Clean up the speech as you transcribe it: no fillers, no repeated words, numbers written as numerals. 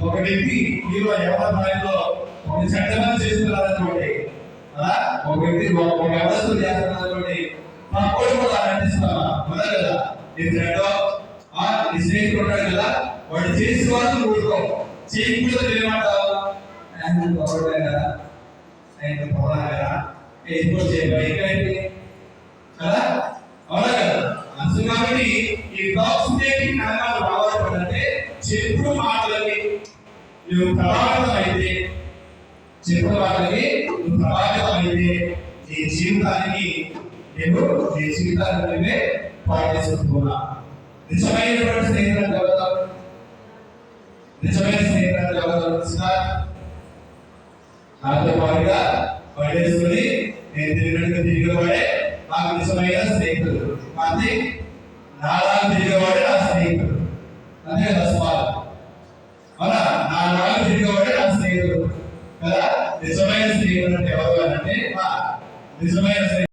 ఒక వ్యక్తి మీలో ఎవరి స్థాయిలో ఒక చట్టం చేస్తున్నారనుకోండి, అలా ఒక వ్యక్తి ఒక వ్యవస్థ చేస్తున్నారనుకోండి, పక్కోడు కూడా అనిపిస్తామా కదా కదా. ఈ ఫ్రెండ్ ఈ స్నేహితుడు ఉంటాడు కదా, వాడు చేసుకోవాలని ఊరుకో, చేయకుండా ఏమంటావు కదా, ఆయన పొలాగా ఎప్పుడు చేయబడి కదా, అవునా కదా. అసలు కాబట్టి ఈ టాక్సిక్ కారణాలు రావాలంటే చెప్పుడు మాటలకి నువ్వు ప్రభావితం అయితే, చెప్పుడు మాటలకి నువ్వు ప్రభావితం అయితే నీ జీవితానికి నీ జీవితాన్ని పాటిస్తున్నా. నిజమైనటువంటి స్నేహితులను చదువుతాం, నిజమైన స్నేహితులను చదువుతాం. నాతో పాటుగా పడేసుకుని నేను తిరిగేవాడే నాకు నిజమైన స్నేహితుడు, అది నాలుగు తిరిగేవాడే నా స్నేహితుడు. అదే కదా సవాల్, అవునా? నాలుగు తిరిగేవాడే నా స్నేహితుడు కదా. నిజమైన స్నేహితుడు అంటే ఎవరు అంటే నిజమైన